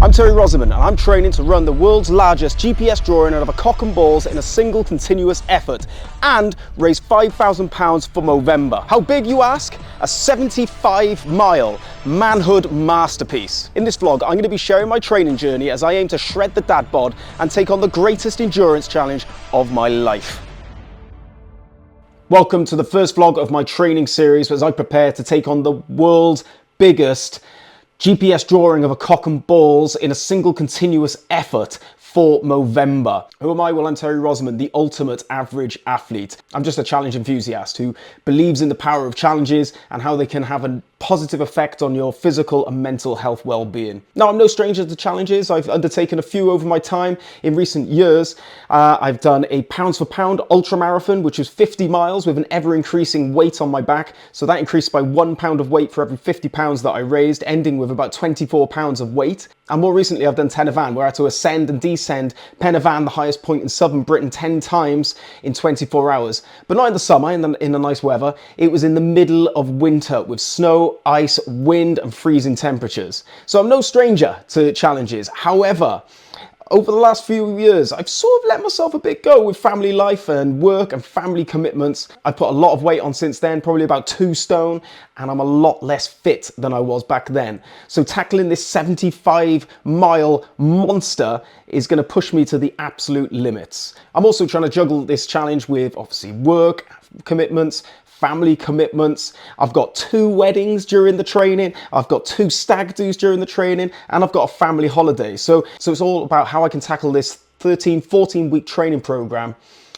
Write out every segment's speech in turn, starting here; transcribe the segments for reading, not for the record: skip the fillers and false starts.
I'm Terry Rosamond and I'm training to run the world's largest GPS drawing out of a cock and balls in a single continuous effort and raise £5,000 for Movember. How big, you ask? A 75-mile manhood masterpiece. In this vlog, I'm going to be sharing my training journey as I aim to shred the dad bod and take on the greatest endurance challenge of my life. Welcome to the first vlog of my training series as I prepare to take on the world's biggest GPS drawing of a cock and balls in a single continuous effort for Movember. Who am I? Well, I'm Terry Rosamond, the ultimate average athlete. I'm just a challenge enthusiast who believes in the power of challenges and how they can have a positive effect on your physical and mental health well-being. Now, I'm no stranger to challenges. I've undertaken a few over my time in recent years. I've done a pounds for pound ultra marathon, which is 50 miles with an ever-increasing weight on my back. So that increased by 1 pound of weight for every 50 pounds that I raised, ending with about 24 pounds of weight. And more recently, I've done Pen y Fan, where I had to ascend and descend Pen y Fan, the highest point in southern Britain, 10 times in 24 hours. But not in the summer, in the nice weather. It was in the middle of winter with snow, ice, wind and freezing temperatures. So I'm no stranger to challenges. However, over the last few years, I've sort of let myself a bit go with family life and work and family commitments. I've put a lot of weight on since then, probably about 2 stone, and I'm a lot less fit than I was back then. So tackling this 75-mile monster is going to push me to the absolute limits. I'm also trying to juggle this challenge with obviously work commitments, family commitments. I've got 2 weddings during the training. I've got 2 stag do's during the training, and I've got a family holiday. So it's all about how I can tackle this 14 week training program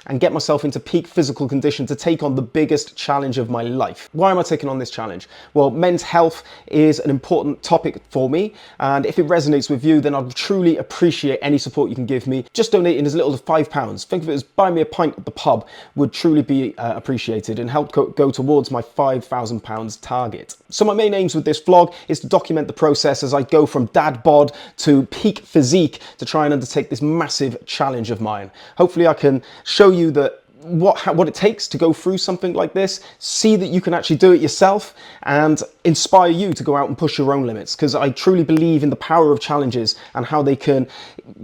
and get myself into peak physical condition to take on the biggest challenge of my life. Why am I taking on this challenge? Well, men's health is an important topic for me, and if it resonates with you, then I'd truly appreciate any support you can give me. Just donating as little as £5. Think of it as buy me a pint at the pub would truly be appreciated and help go towards my £5,000 target. So my main aims with this vlog is to document the process as I go from dad bod to peak physique to try and undertake this massive challenge of mine. Hopefully I can show you that what it takes to go through something like this, see that you can actually do it yourself, and inspire you to go out and push your own limits, because I truly believe in the power of challenges and how they can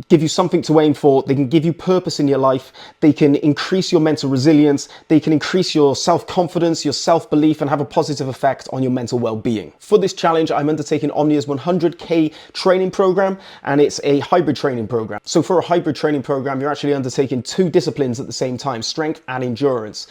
give you something to aim for. They can give you purpose in your life. They can increase your mental resilience. They can increase your self-confidence, your self-belief, and have a positive effect on your mental well-being. For this challenge, I'm undertaking Omnia's 100k training program, and it's a hybrid training program. So for a hybrid training program, you're actually undertaking 2 disciplines at the same time, strength and endurance.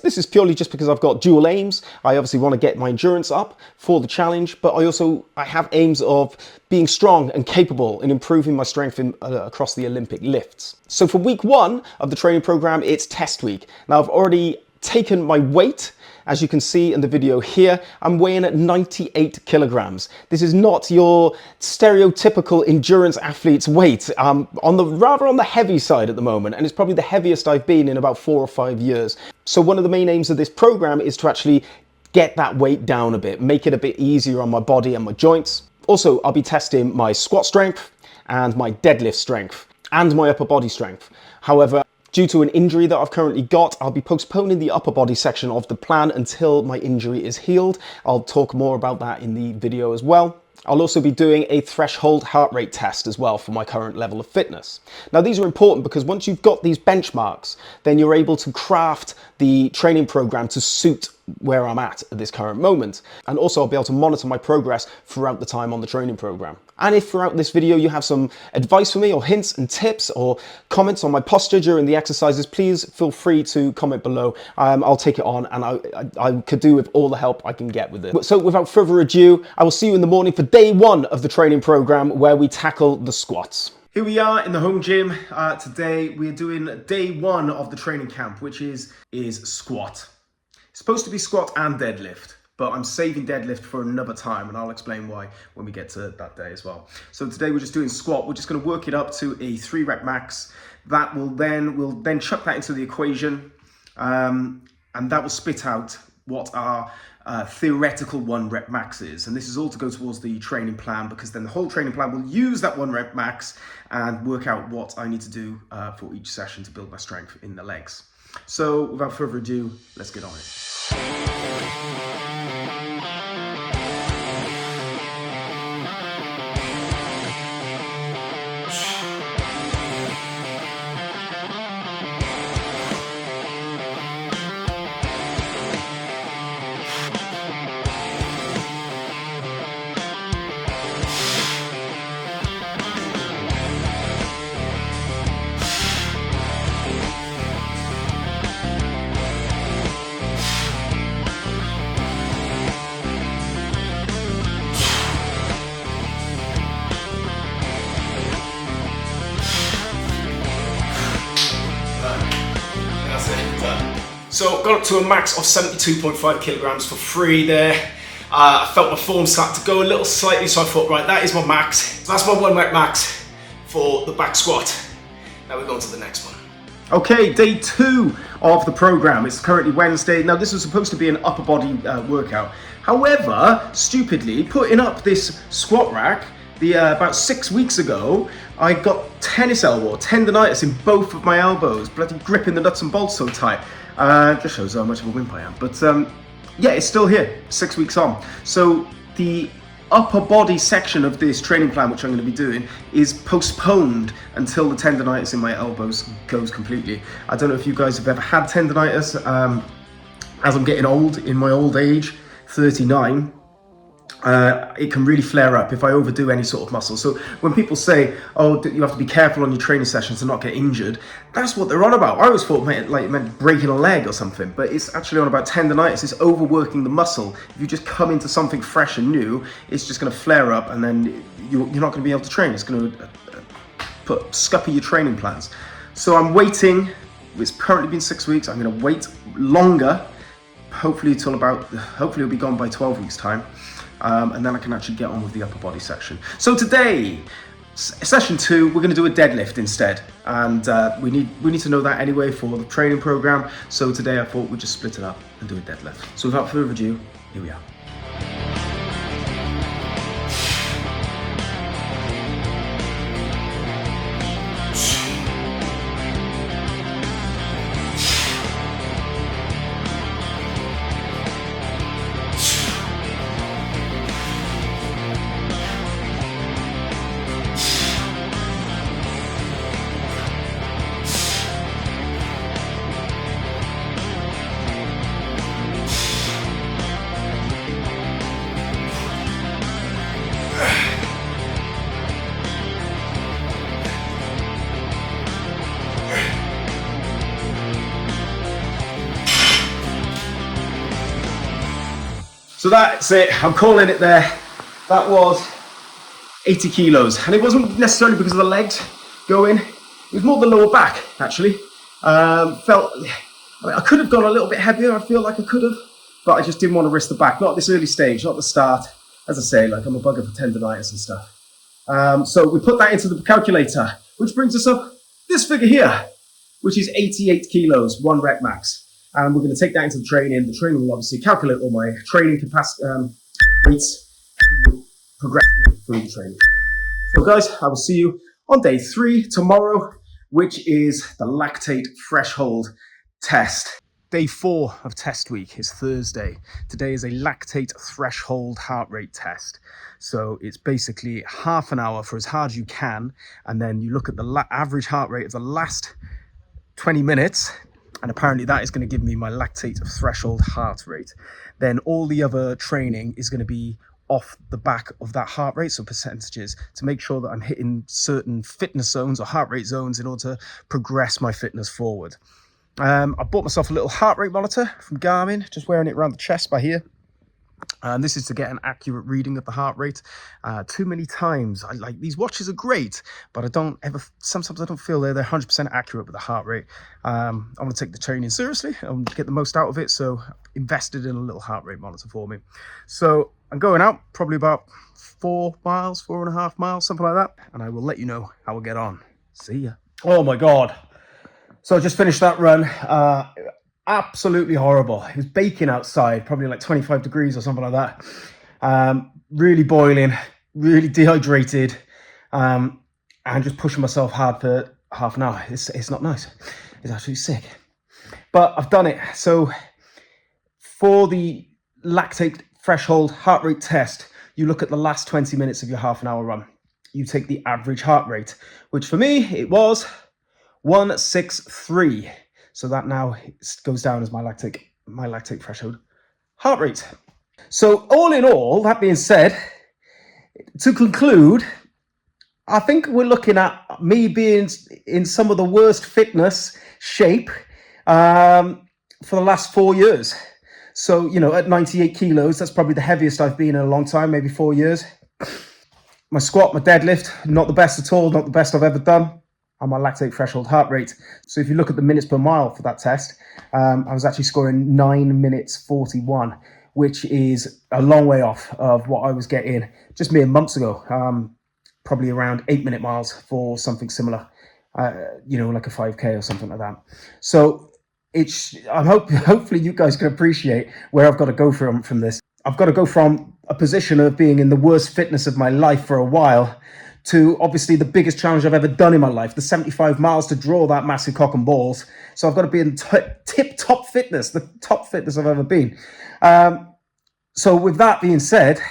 This is purely just because I've got dual aims. I obviously want to get my endurance up for the challenge, but I have aims of being strong and capable in improving my strength across the Olympic lifts. So for week 1 of the training program, it's test week. Now I've already taken my weight. As you can see in the video here, I'm weighing at 98 kilograms. This is not your stereotypical endurance athlete's weight. Rather on the heavy side at the moment, and it's probably the heaviest I've been in about 4 or 5 years. So one of the main aims of this program is to actually get that weight down a bit, make it a bit easier on my body and my joints. Also, I'll be testing my squat strength and my deadlift strength and my upper body strength. However, due to an injury that I've currently got, I'll be postponing the upper body section of the plan until my injury is healed. I'll talk more about that in the video as well. I'll also be doing a threshold heart rate test as well for my current level of fitness. Now these are important because once you've got these benchmarks, then you're able to craft the training program to suit where I'm at this current moment. And also I'll be able to monitor my progress throughout the time on the training program. And if throughout this video you have some advice for me or hints and tips or comments on my posture during the exercises, please feel free to comment below. I'll take it on, and I could do with all the help I can get with it. So without further ado, I will see you in the morning for day 1 of the training program where we tackle the squats. Here we are in the home gym. Today we're doing day 1 of the training camp, which is squat. It's supposed to be squat and deadlift, but I'm saving deadlift for another time, and I'll explain why when we get to that day as well. So today we're just doing squat. We're just going to work it up to a 3 rep max. That we'll then chuck that into the equation, and that will spit out what our theoretical 1 rep max is. And this is all to go towards the training plan, because then the whole training plan will use that 1 rep max and work out what I need to do for each session to build my strength in the legs. So without further ado, let's get on it. So got up to a max of 72.5 kilograms for free there. I felt my form start to go a little slightly, so I thought, right, that is my max. So that's my 1 rep max for the back squat. Now we're going to the next one. Okay, day 2 of the program. It's currently Wednesday. Now this was supposed to be an upper body workout. However, stupidly, putting up this squat rack, about 6 weeks ago, I got tennis elbow, tendonitis in both of my elbows, bloody gripping the nuts and bolts so tight. Just shows how much of a wimp I am. But yeah, it's still here, 6 weeks on. So the upper body section of this training plan, which I'm going to be doing, is postponed until the tendonitis in my elbows goes completely. I don't know if you guys have ever had tendonitis. As I'm getting old, in my old age, 39, it can really flare up if I overdo any sort of muscle. So when people say, oh, you have to be careful on your training sessions to not get injured, that's what they're on about. I always thought it meant breaking a leg or something, but it's actually on about tendonitis. It's overworking the muscle. If you just come into something fresh and new, it's just going to flare up, and then you're not going to be able to train. It's going to scupper your training plans. So I'm waiting. It's currently been 6 weeks. I'm going to wait longer, hopefully it'll be gone by 12 weeks time. And then I can actually get on with the upper body section. So today, session 2, we're going to do a deadlift instead, and we need to know that anyway for the training program. So today I thought we'd just split it up and do a deadlift. So without further ado, here we are. So that's it, I'm calling it there. That was 80 kilos. And it wasn't necessarily because of the legs going, it was more the lower back, actually. I could have gone a little bit heavier, I feel like I could have, but I just didn't want to risk the back, not at this early stage, not the start. As I say, like I'm a bugger for tendonitis and stuff. So we put that into the calculator, which brings us up this figure here, which is 88 kilos, 1 rep max. And we're going to take that into the training. The training will obviously calculate all my training capacity, weights, to progress through the training. So guys, I will see you on day 3 tomorrow, which is the lactate threshold test. Day 4 of test week is Thursday. Today is a lactate threshold heart rate test. So it's basically half an hour for as hard as you can, and then you look at the average heart rate of the last 20 minutes, and apparently that is going to give me my lactate threshold heart rate. Then all the other training is going to be off the back of that heart rate, so percentages, to make sure that I'm hitting certain fitness zones or heart rate zones in order to progress my fitness forward. I bought myself a little heart rate monitor from Garmin, just wearing it around the chest by here. And this is to get an accurate reading of the heart rate. Too many times, these watches are great, but sometimes I don't feel they're 100% accurate with the heart rate. I want to take the training seriously and get the most out of it, so I invested in a little heart rate monitor for me. So I'm going out, probably about 4.5 miles, something like that, and I will let you know how I get on. See ya. Oh my God. So I just finished that run. Absolutely horrible. It was baking outside, probably like 25 degrees or something like that. Really boiling, really dehydrated, and just pushing myself hard for half an hour. It's not nice. It's actually sick. But I've done it. So for the lactate threshold heart rate test, you look at the last 20 minutes of your half an hour run. You take the average heart rate, which for me, it was 163. So that now goes down as my lactate threshold heart rate. So all in all, that being said, to conclude, I think we're looking at me being in some of the worst fitness shape for the last 4 years. So, at 98 kilos, that's probably the heaviest I've been in a long time, maybe 4 years. My squat, my deadlift, not the best at all, not the best I've ever done. and my lactate threshold heart rate. So if you look at the minutes per mile for that test, I was actually scoring 9 minutes 41, which is a long way off of what I was getting just mere months ago, probably around 8-minute miles for something similar, like a 5K or something like that. So hopefully you guys can appreciate where I've got to go from this. I've got to go from a position of being in the worst fitness of my life for a while to obviously the biggest challenge I've ever done in my life, the 75 miles to draw that massive cock and balls. So I've got to be in tip-top fitness, the top fitness I've ever been. So with that being said,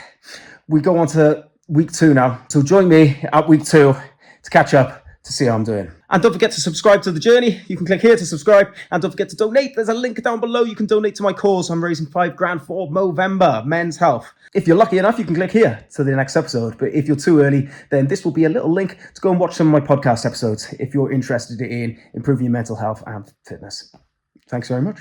we go on to week 2 now. So join me at week 2 to catch up, to see how I'm doing. And don't forget to subscribe to the journey. You can click here to subscribe, and don't forget to donate. There's a link down below. You can donate to my cause. I'm raising $5,000 for Movember, men's health. If you're lucky enough, you can click here to the next episode. But if you're too early, then this will be a little link to go and watch some of my podcast episodes if you're interested in improving your mental health and fitness. Thanks very much.